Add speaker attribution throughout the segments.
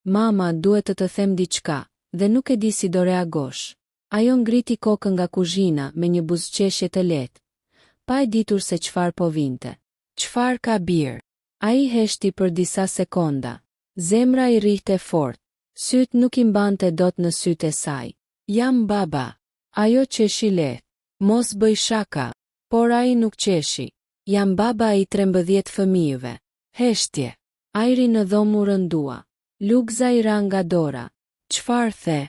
Speaker 1: Mama, duhet të them diçka, dhe nuk e di si do reagosh. Ajo ngriti kokën nga kuzhina me një buzëqeshje të lehtë, pa e ditur se çfarë po vinte. Çfarë ka birë? Ai heshti për disa sekonda. Zemra i rrihte fort. Syt nuk i mbante dot në sytë e saj. Jam baba. Ajo qeshi lehtë. Mos bëj shaka. Por ai nuk qeshi. Jam baba i 13 fëmijëve. Heshtje. Ajri në dhomë u rëndua. Lugza i ra nga dora. Çfarë the?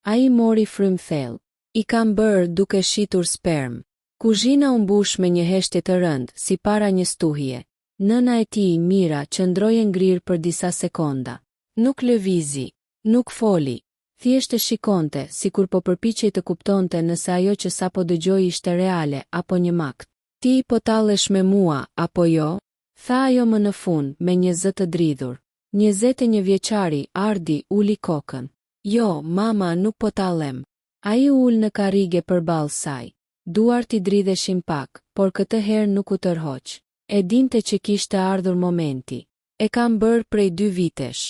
Speaker 1: Ai mori frym thellë. I kam bërë duke shitur sperm. Kuzhina u mbush me një heshtje të rëndë, si para një stuhje. Nëna e tij, Mira, qëndroi e ngrirë për disa sekonda. Nuk lëvizi, nuk foli. Thjesht e shikonte, sikur po përpiqej të kuptonte nëse ajo që sapo dëgjoi ishte reale apo një makt. Ti po tallesh me mua, apo jo? Tha ajo më në fund, me një zë të dridhur. 21 vjeçari, Ardi, uli kokën. Jo, mama, nuk po tallem. Ai u ul në karrige përballë saj. Duart i dridheshin pak, por këtë herë nuk u tërhoq. E dinte që kishte ardhur momenti. E kam bërë prej 2 vitesh.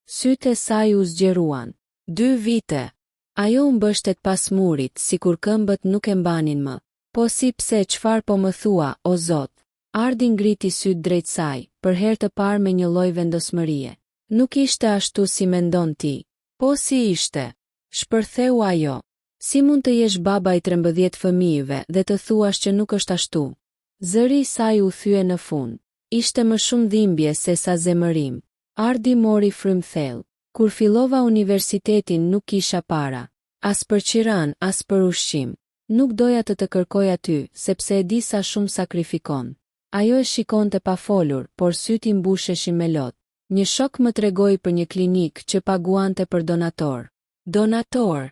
Speaker 1: Sytë e saj u zgjeruan. 2 vite. Ajo u mbështet pas murit, sikur këmbët nuk e mbanin më. Po si pse, çfarë po më thua, o Zot? Ardi ngriti sytë drejt saj, për herë të parë me një lloj vendosmërie. Nuk ishte ashtu si mendon ti. Po si ishte? Shpërtheu ajo. Si mund të jesh baba i 13 fëmijëve dhe të thuash që nuk është ashtu? Zëri i saj u thye në fund. Ishte më shumë dhimbje se sa zemërim. Ardi mori frym thellë. Kur fillova universitetin nuk kisha para. As për qiran, as për ushqim. Nuk doja të kërkoj aty, sepse e di sa shumë sakrifikon. Ajo e shikonte pa folur, por syti mbusheshin me lot. Një shok më tregoi për një klinik që paguante për donator. Donator?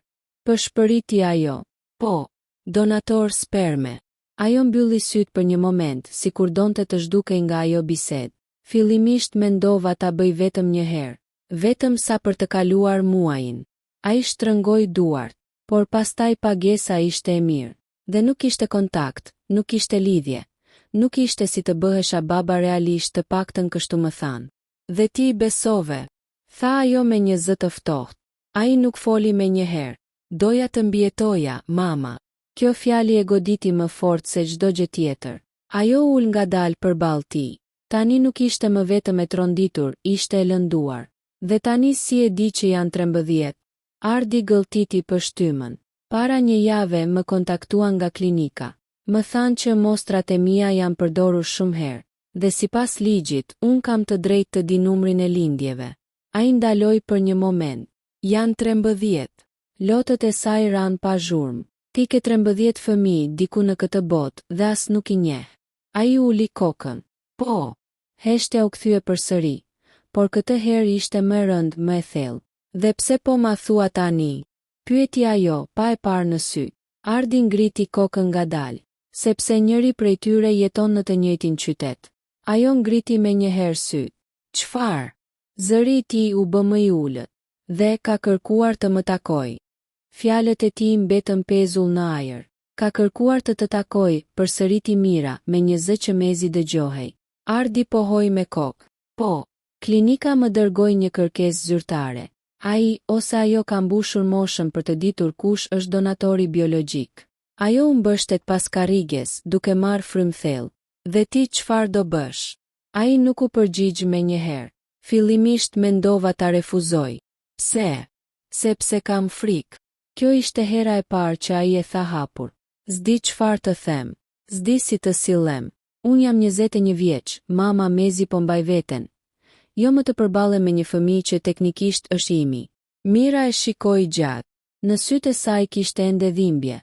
Speaker 1: Përshpëriti ajo. Po, donator sperme. Ajo mbylli syt për një moment, sikur donte të zhdukej nga ajo bisedë. Fillimisht mendova ta bëj vetëm një herë, vetëm sa për të kaluar muajin. Ai shtrëngoi duart, por pastaj pagesa ishte e mirë, dhe nuk ishte kontakt, nuk ishte lidhje, nuk ishte si të bëhesha baba realisht, të paktën kështu më thanë. Dhe ti besove, tha ajo me një zë të ftohtë. Ai nuk foli me një herë. Doja të mbjetoja, mama. Kjo fjali e goditi më fort se çdo gjë tjetër. Ajo ul ngadalë përballë tij. Tani nuk ishte më vetëm e tronditur, ishte e lënduar. Dhe tani si e di që janë 13? Ardi gëlltiti për shtymën. Para një jave më kontaktuan nga klinika. Më thanë që mostrat e mia janë përdorur shumë herë. Dhe sipas ligjit, unë kam të drejtë të di numrin e lindjeve. Ai ndaloi për një moment. Janë 13. Lotët e saj ran pa zhurmë. Ti ke 13 fëmijë diku në këtë botë dhe as nuk i njeh. Ai uli kokën. Po. Heshtja u kthye përsëri, por këtë herë ishte më rënd, më e thellë. Dhe pse po ma thua tani? Pyeti ajo, pa e parë në sy. Ardi ngriti kokën ngadalë, sepse njëri prej tyre jeton në të njëjtin qytet. Ajo ngriti me një herë syt. Çfarë? Zëri i tij u bë më i ulët dhe ka kërkuar të më takoj. Fjalët e tij mbetën pezull në ajër. Ka kërkuar të takoj, përsëriti Mira me një zë që mezi dëgjohej. Ardi pohoi me kokë. Po, klinika më dërgoi një kërkesë zyrtare. Ai ose ajo ka mbushur moshën për të ditur kush është donatori biologjik. Ajo u mbështet pas karriges, duke marrë frym thellë. Dhe ti çfarë do bësh? Ai nuk u përgjigj me një herë. Fillimisht mendova ta refuzoj. Pse? Sepse kam frikë. Kjo ishte hera e parë që ai e tha hapur. S'di çfarë të them. S'di si të sillem. Unë jam 21 vjeç, mama mezi po mbaj veten. Jo më të përballem me një fëmijë që teknikisht është imi. Mira e shikoi gjatë. Në sytë e saj kishte ende dhimbje.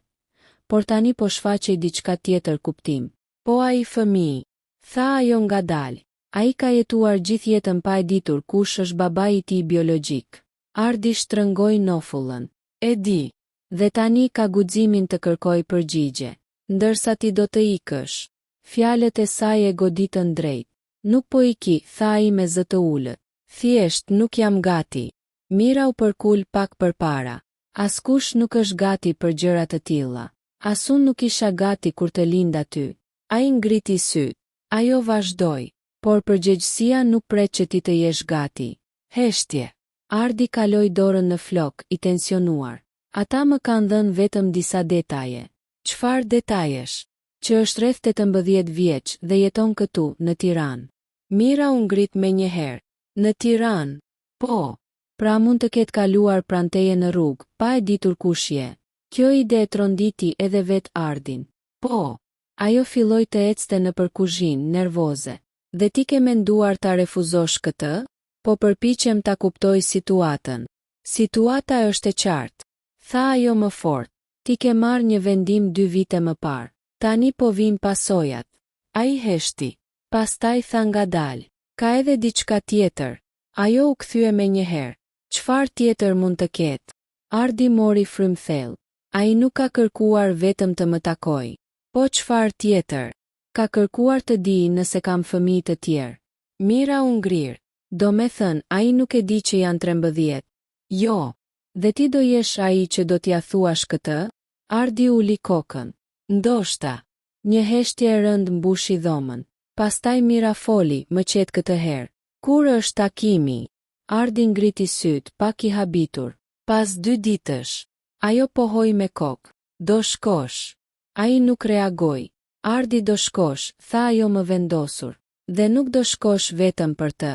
Speaker 1: Por tani po shfaqej diçka tjetër kuptim. Po ai fëmijë, tha ajo ngadalë. Ai ka jetuar gjithë jetën pa e ditur kush është babai i tij biologjik. Ardi shtrëngoi nofullën. E di. Dhe tani ka guximin të kërkoj përgjigje. Ndërsa ti do të ikësh. Fjalët e saj e goditën drejt. Nuk po iki, tha ai me zë të ulët. Thjesht nuk jam gati. Mira u përkul pak përpara. Askush nuk është gati për gjëra të tilla. As unë nuk isha gati kur të lind aty. Ai ngriti syt. Ajo vazhdoi. Por përgjegjësia nuk pret që ti të jesh gati. Heshtje. Ardi kaloi dorën në flok, i tensionuar. Ata më kanë dhënë vetëm disa detaje. Çfarë detajesh? Që është rreth 18 vjeç dhe jeton këtu, në Tiranë. Mira u ngrit menjëherë. Në Tiranë? Po. Pra mund të ketë kaluar pranë teje në rrugë, pa e ditur kush je. Kjo ide e tronditi edhe vet Ardin. Po. Ajo filloi të ecte nëpër kuzhinë, nervoze. Dhe ti ke menduar ta refuzosh këtë? Po përpiqem ta kuptoj situatën. Situata është e qartë. Tha ajo më fort. Ti ke marrë një vendim 2 vite më parë. Tani po vijnë pasojat. Ai heshti. Pastaj tha ngadalë. Ka edhe diçka tjetër. Ajo u kthye menjëherë. Çfarë tjetër mund të ketë? Ardi mori frymthell. Ai nuk ka kërkuar vetëm të më takoj. Po çfarë tjetër? Ka kërkuar të di nëse kam fëmijë të tjerë. Mira u ngrir. Do me thënë, ai nuk e di që janë 13. Jo. Dhe ti do jesh ai që do t'ja thuash këtë? Ardi uli kokën. Ndoshta. Një heshtje e rënd mbushi dhomën. Pastaj Mira foli, më qetë këtë herë. Kur është takimi? Ardi ngriti syt, pak i habitur. Pas 2 ditësh. Ajo pohoi me kokë. Do shkosh. Ai nuk reagoi. Ardi do shkosh, tha ajo më vendosur. Dhe nuk do shkosh vetëm për të.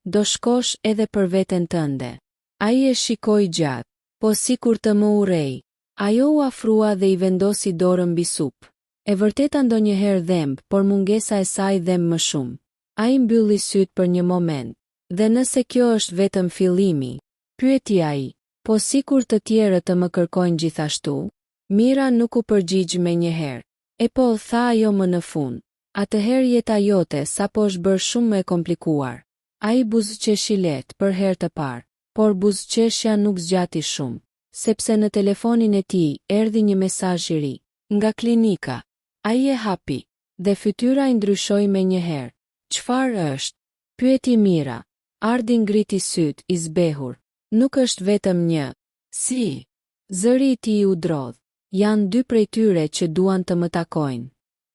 Speaker 1: Do shkosh edhe për veten tënde. Ai e shikoi gjatë, po sikur të më urrej. Ajo u afrua dhe i vendosi dorën mbi supë. E vërteta ndonjëherë dhemb, por mungesa e saj dhemb më shumë. Ai mbylli syt për një moment. Dhe nëse kjo është vetëm fillimi? Pyeti ai. Po sikur të tjerët të më kërkojnë gjithashtu? Mira nuk u përgjigj menjëherë. E po, tha ajo më në fund. Atëherë jeta jote sapo është bërë shumë më e komplikuar. Ai buzëqeshi lehtë për herë të parë, por buzëqeshja nuk zgjati shumë, sepse në telefonin e tij erdhi një mesazh i ri, nga klinika. Ai e hapi, dhe fytyra i ndryshoi menjëherë. Çfarë është? Pyeti Mira. Ardi ngriti syt, i zbehur. Nuk është vetëm një. Si? Zëri i tij u drodh. Janë 2 prej tyre që duan të më takojnë.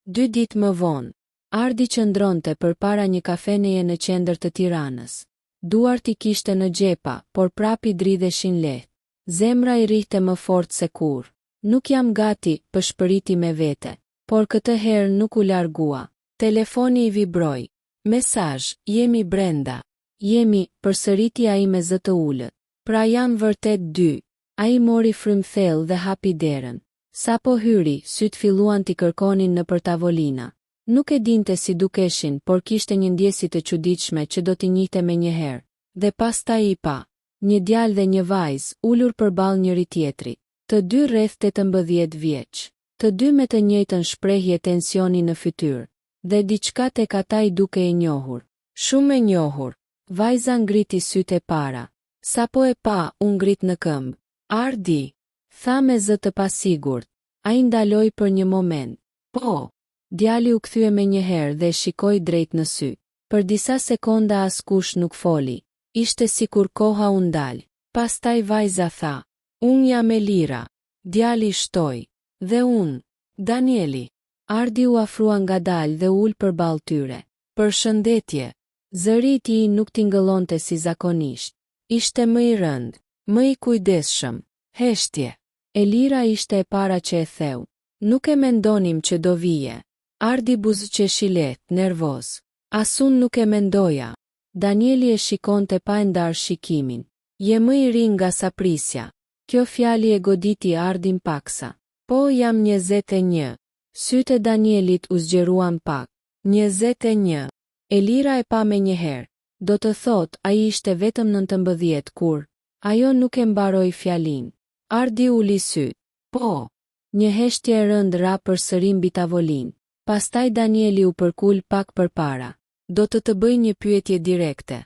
Speaker 1: 2 ditë më vonë. Ardi qëndronte përpara një kafeneje në qendër të Tiranës. Duart i kishte në xhepa, por prap i dridheshin lehtë. Zemra i rrihte më fort se kur. Nuk jam gati, pëshpëriti me vete, por këtë herë nuk u largua. Telefoni i vibroi. Mesazh, jemi brenda. Jemi, përsëriti ai me zë të ulët. Pra janë vërtet 2. Ai mori frymthell dhe hapi derën. Sapo hyri, syt filluan t'i kërkonin nëpër tavolina. Nuk e dinte si dukeshin, por kishte një ndjesi të çuditshme që do t'i njihte menjëherë. Dhe pastaj i pa. Një djalë dhe një vajzë, ulur përballë njëri tjetrit. Të 2 rreth 18 vjeç. Të 2 me të njëjtën shprehje tensioni në fytyrë. Dhe diçka tek ata i duke e njohur. Shumë e njohur. Vajza ngriti sytë e para. Sapo e pa, u ngrit në këmbë. Ardi, tha me zë të pasigurt. Ai ndaloi për një moment. Po. Djali u kthye menjëherë dhe shikoi drejt në sy. Për disa sekonda askush nuk foli. Ishte sikur koha u ndal. Pastaj vajza tha. Unë jam Elira. Djali shtoi. Dhe unë. Danieli. Ardi u afrua ngadalë dhe ul përballë tyre. Përshëndetje. Zëri i tij nuk tingëllonte si zakonisht. Ishte më i rënd, më i kujdesshëm. Heshtje. Elira ishte e para që e theu. Nuk e mendonim që do vije. Ardi buzëqeshi lehtë, nervoz. Asun nuk e mendoja. Danieli e shikonte pa e ndarë shikimin. Je më i ri nga sa prisja. Kjo fjali e goditi Ardin paksa. Po jam 21. Sytë e Danielit u zgjeruan pak. 21. Elira e pa menjëherë. Do të thot, ai ishte vetëm 19 kur. Ajo nuk e mbaroi fjalin. Ardi uli syt. Po. Një heshtje e rënd ra përsëri mbi tavolinë. Pastaj Danieli u përkul pak përpara. Do të bëj një pyetje direkte.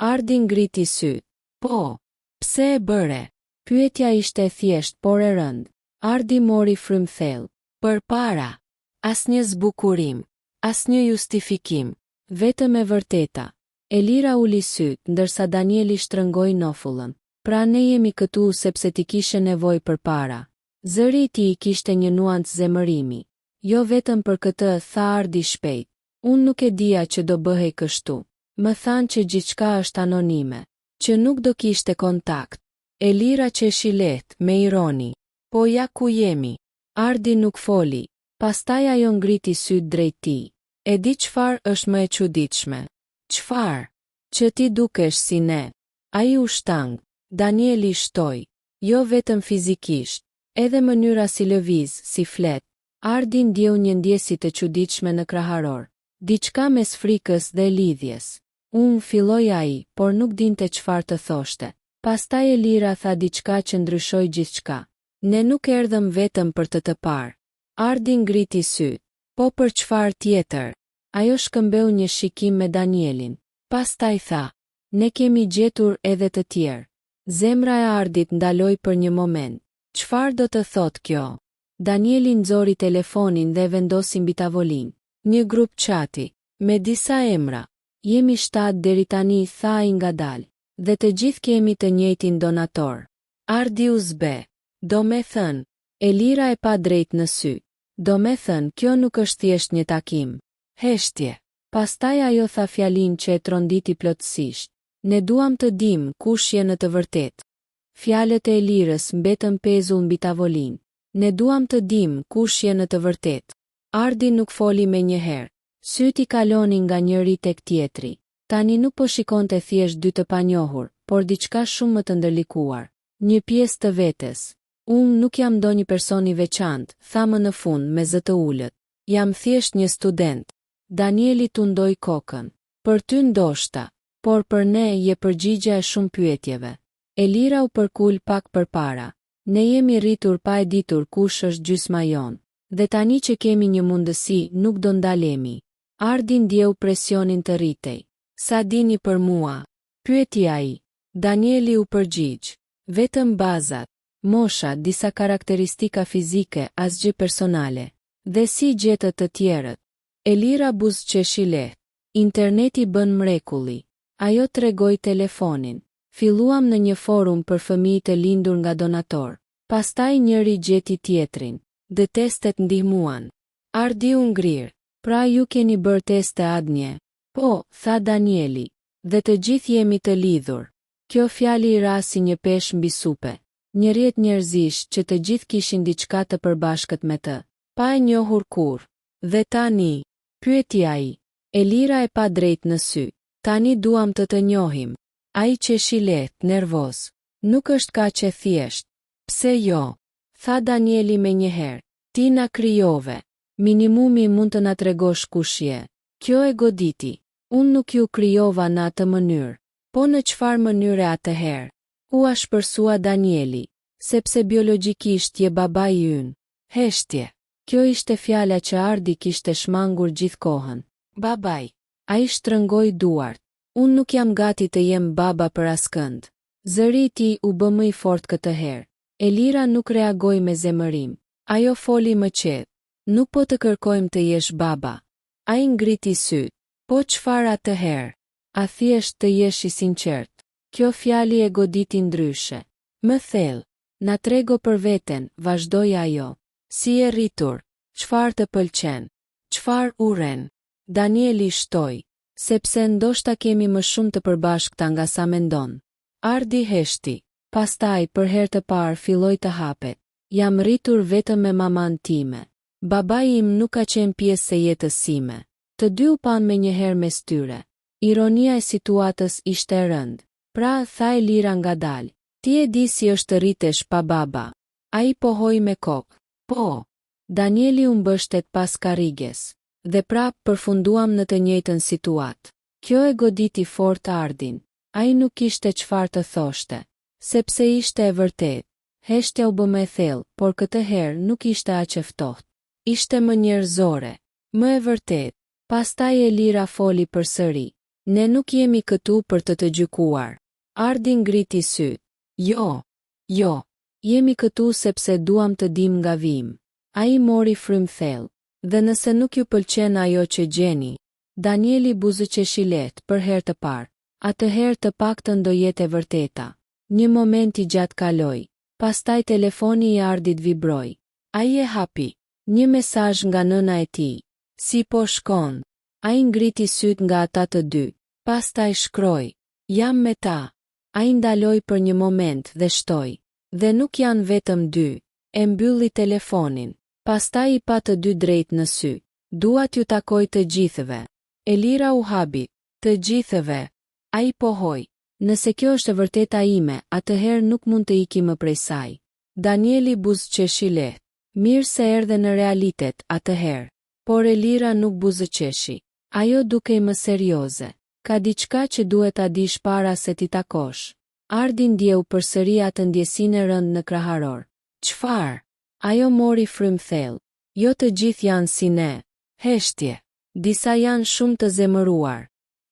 Speaker 1: Ardi ngriti syt. Po. Pse e bëre? Pyetja ishte e thjesht, por e rënd. Ardi mori frymthell. Përpara. Asnjë zbukurim. Asnjë justifikim. Vetëm e vërteta. Elira uli syt, ndërsa Danieli shtrëngoi nofullën. Pra ne jemi këtu sepse ti kishe nevojë përpara. Zëri i tij kishte një nuancë zemërimi. Jo vetëm për këtë, tha Ardi shpejt. Unë nuk e dija që do bëhej kështu. Më thanë që gjithçka është anonime. që nuk do kishte kontakt. Elira qeshi lehtë, me ironi. Po ja ku jemi. Ardi nuk foli, pastaj ajo ngriti syt drejt tij. E di çfarë është më e çuditshme? Çfarë? Që ti dukesh si ne. Ai u shtang. Danieli shtoi. Jo vetëm fizikisht, edhe mënyra si lëviz, si flet. Ardi ndjeu një ndjesit të çuditshme në kraharor. Diçka mes frikës dhe lidhjes. Filloi ai, por nuk dinte çfarë të thoshte. Pastaj Elira tha diçka që ndryshoi gjithçka. Ne nuk erdhëm vetëm për të parë. Ardi ngriti syt. Po për çfarë tjetër? Ajo shkëmbeu një shikim me Danielin. Pastaj tha, ne kemi gjetur edhe të tjerë. Zemra e Ardit ndaloi për një moment. Çfarë do të thotë kjo? Danieli nxori telefonin dhe vendosi mbi tavolinë. Një grup chati, me disa emra. Jemi 7 deri tani, tha ai ngadalë. Dhe të gjithë kemi të njëjtin donator. Ardi u zbe. Do me thënë, Elira e pa drejt në sy. Do me thënë, kjo nuk është thjesht një takim. Heshtje. Pastaj ajo tha fjalin që e tronditi plotësisht. Ne duam të dim kush je në të vërtetë. Fjalët e Elirës mbetën pezull mbi tavolinë. Ne duam të dim kush je në të vërtetë. Ardi nuk foli me njëherë. Syti kalonin nga njëri tek tjetri. Tani nuk po shikonte thjesht dy të panjohur, por diçka shumë më të ndërlikuar. Një pjesë të vetes. Unë nuk jam ndonjë person i veçantë, tha më në fund me zë të ulët. Jam thjesht një student. Danieli tundoi kokën. Për ty ndoshta, por për ne je përgjigja e shumë pyetjeve. Elira u përkul pak përpara. Ne jemi rritur pa e ditur kush është gjysma jon. Dhe tani që kemi një mundësi, nuk do ndalemi. Ardi ndjeu presionin të rritej. Sa dini për mua? Pyeti ai. Danieli u përgjigj. Vetëm bazat. Mosha, disa karakteristika fizike, asgjë personale. Dhe si gjetët të tjerët? Elira buzëqeshi lehtë. Interneti bën mrekulli. Ajo tregoi telefonin. Filluam në një forum për fëmijë të lindur nga donator. Pastaj njëri gjeti tjetrin. Dhe testet ndihmuan. Ardi u ngrir. Pra ju keni bërë teste adnje? Po, tha Danieli. Dhe të gjithë jemi të lidhur. Kjo fjali i ra si një peshë mbi supe. Një rjet njerëzish që të gjithë kishin diçka të përbashkët me të. Pa e njohur kur. Dhe tani, pyeti ai. Elira e pa drejt në sy. Tani duam të njohim. Ai qeshi lehtë, nervoz. Nuk është kaq e thjesht. Pse jo? Tha Danieli me njëherë. Ti na krijove. Minimumi mund të na tregosh kush je. Kjo e goditi. Unë nuk ju krijova në atë mënyrë. Po në çfarë mënyre atëherë? U ashpërsua Danieli. Sepse biologjikisht je babai ynë. Heshtje. Kjo ishte fjala që Ardi kishte shmangur gjithë kohën. Babai. Ai shtrëngoi duart. Unë nuk jam gati të jem baba për askënd. Zëri i tij u bë më i fortë këtë herë. Elira nuk reagoi me zemërim. Ajo foli më qetë. Nuk po të kërkojmë të jesh baba. Ai ngriti syt. Po çfarë atëherë? A thjesht të jesh i sinqert? Kjo fjali e goditi ndryshe. Më thellë. Na trego për veten, vazhdoi ajo. Si e rritur? Çfarë të pëlqen? Çfarë urren? Danieli shtoi. Sepse ndoshta kemi më shumë të përbashkëta nga sa mendon. Ardi heshti. Pastaj për herë të parë filloi të hapet. Jam rritur vetëm me maman time. Babai im nuk ka qenë pjesë e jetës sime. Të dy u pan me njëherë mes tyre. Ironia e situatës ishte e rëndë. Pra, tha Elira ngadalë. Ti e di si është të rritesh pa baba. Ai pohoi me kokë. Po. Danieli u mbështet pas karriges. Dhe prap përfunduam në të njëjtën situatë. Kjo e goditi fort Ardin. Ai nuk kishte çfarë të thoshte. Sepse ishte e vërtetë. Heshtja u bë më e thellë, por këtë herë nuk ishte aq e ftohtë. Ishte më njerëzore. Më e vërtetë. Pastaj Elira foli përsëri. Ne nuk jemi këtu për të gjykuar. Ardi ngriti syt. Jo. Jo. Jemi këtu sepse duam të dim nga vim. Ai mori frym thellë. Dhe nëse nuk ju pëlqen ajo që gjeni, Danieli buzëqeshi lehtë për herë të parë. Atëherë të paktën do jetë e vërteta. Një moment i gjatë kaloi. Pastaj telefoni i Ardit vibroi. Ai e hapi. Një mesazh nga nëna e tij. Si po shkon? Ai ngriti syt nga ata të dy. Pastaj shkroi. Jam me ta. Ai ndaloi për një moment dhe shtoi. Dhe nuk janë vetëm dy. E mbylli telefonin. Pastaj I pa të dy drejt në sy. Dua t'ju takoj të gjithëve. Elira u habi. Të gjithëve. Ai pohoi. Nëse kjo është e vërteta ime, atëherë nuk mund të iki më prej saj. Danieli buzëqeshi lehtë. Mirë se erdhe në realitet atëherë. Por Elira nuk buzëqeshi. Ajo dukej më serioze. Ka diçka që duhet ta dish para se ti takosh. Ardi ndjeu përsëri atë ndjesinë e rëndë në kraharor. Çfarë? Ajo mori frym thellë. Jo të gjithë janë si ne. Heshtje. Disa janë shumë të zemëruar.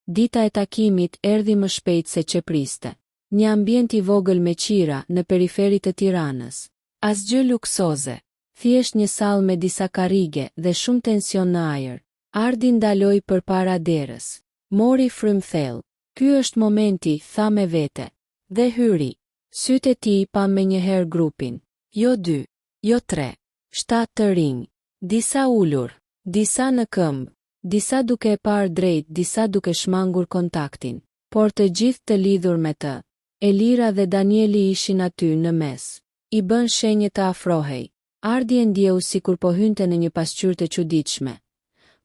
Speaker 1: Dita e takimit erdhi më shpejt se që priste. Një ambient I vogël me qira në periferit të Tiranës. Asgjë luksoze. Thjesht një sallë me disa karrige dhe shumë tension në ajër. Ardi ndaloi përpara derës. Mori frym thellë. Ky është momenti, tha me vete. Dhe hyri. Sytë e tij pa me njëherë grupin. Jo 2, jo 3, 7 të rinj. Disa ulur, disa në këmbë, disa duke e parë drejt, disa duke shmangur kontaktin, por të gjithë të lidhur me të. Elira dhe Danieli ishin aty në mes. I bën shenjë të afrohej. Ardi e ndjeu sikur po hynte në një pasqyrë të çuditshme,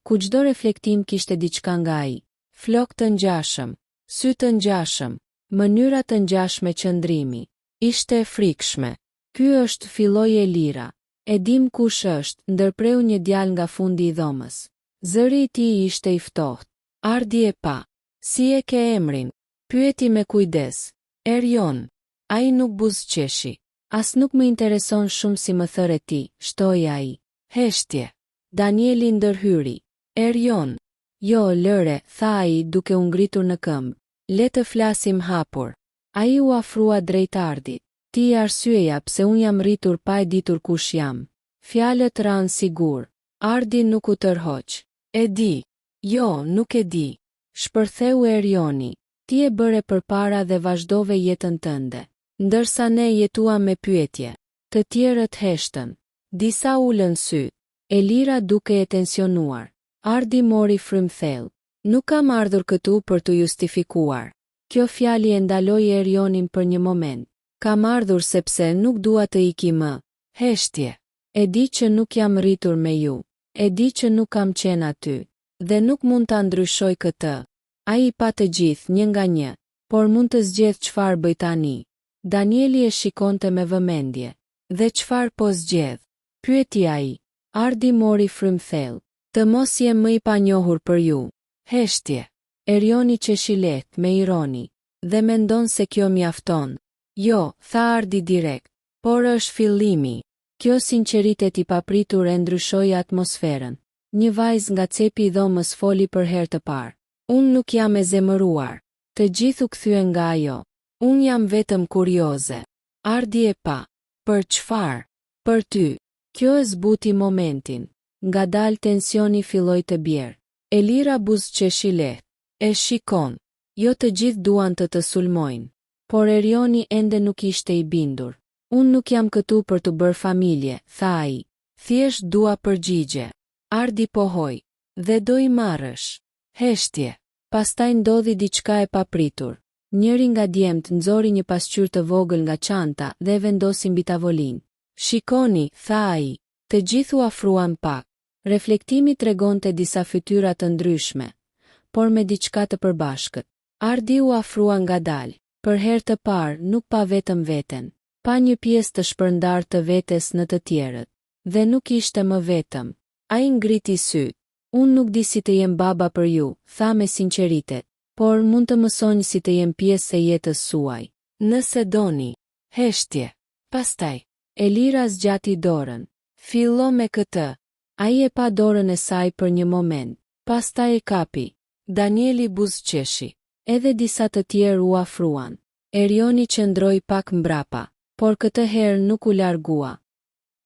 Speaker 1: ku çdo reflektim kishte diçka nga ai. Flokë të ngjashëm, sy të ngjashëm, mënyra të ngjashme qëndrimi. Ishte e frikshme. Ky është, filloi Elira. E dim kush është, ndërpreu një djalë nga fundi I dhomës. Zëri I tij ishte I ftohtë. Ardi e pa. Si e ke emrin? Pyeti me kujdes. Erion. Ai nuk buzëqeshi. As nuk më intereson shumë si më thëre ti, shtoi ai. Heshtje. Danieli ndërhyri. Erion. Jo, lëre, tha ai duke u ngritur në këmbë. Le të flasim hapur. Ai u afrua drejt Ardit. Ti arsyeja pse unë jam rritur pa e ditur kush jam. Fjalët ranë sigur. Ardi nuk u tërhoq. E di. Jo, nuk e di. Shpërtheu Erioni. Ti e bëre përpara dhe vazhdove jetën tënde. Ndërsa ne jetuam me pyetje. Të tjerët heshtën. Disa ulën sy. Elira duke e tensionuar. Ardi mori frym thellë. Nuk kam ardhur këtu për të justifikuar. Kjo fjali e ndaloi Erionin për një moment. Kam ardhur sepse nuk dua të iki më. Heshtje. E di që nuk jam rritur me ju. E di që nuk kam qenë aty. Dhe nuk mund ta ndryshoj këtë. Ai I pa të gjithë një nga një. Por mund të zgjedh çfarë bëj tani. Danieli e shikonte me vëmendje. Dhe çfarë po zgjedh? Pyeti ai. Ardi mori frym thellë. Të mos jem më I panjohur për ju. Heshtje. Erioni qeshi lehtë me ironi. Dhe mendon se kjo mjafton. Jo, tha Ardi direkt. Por është fillimi. Kjo sinqeritet I papritur e ndryshoi atmosferën. Një vajzë nga cepi I dhomës foli për herë të parë. Unë nuk jam e zemëruar. Të gjithë u kthyen nga ajo. Unë jam vetëm kurioze. Ardi e pa. Për çfarë? Për ty. Kjo e zbuti momentin. Ngadalë tensioni filloi të bjerë. Elira buzëqeshi lehtë. E shikon. Jo të gjithë duan të sulmojnë. Por Erioni ende nuk ishte I bindur. Unë nuk jam këtu për të bërë familje, tha ai. Thjesht dua përgjigje. Ardi pohoi. Dhe do I marrësh. Heshtje. Pastaj ndodhi diçka e papritur. Njëri nga djemt nxori një pasqyrë të vogël nga çanta dhe e vendosi mbi tavolinë. Shikoni, tha ai. Të gjithë u afruan pak. Reflektimi tregonte disa fytyra të ndryshme, por me diçka të përbashkët. Ardi u afrua ngadalë. Për herë të parë nuk pa vetëm veten. Pa një pjesë të shpërndar të vetes në të tjerët. Dhe nuk ishte më vetëm. Ai ngriti syt. Unë nuk di si të jem baba për ju, tha me sinqeritet, por mund të mësoni si të jem pjesë e jetës suaj. Nëse doni. Heshtje. Pastaj. Elira zgjati dorën. Fillo me këtë. Ai e pa dorën e saj për një moment. Pastaj e kapi. Danieli buzëqeshi. Edhe disa të tjerë u afruan. Erioni qëndroi pak mbrapa, por këtë herë nuk u largua.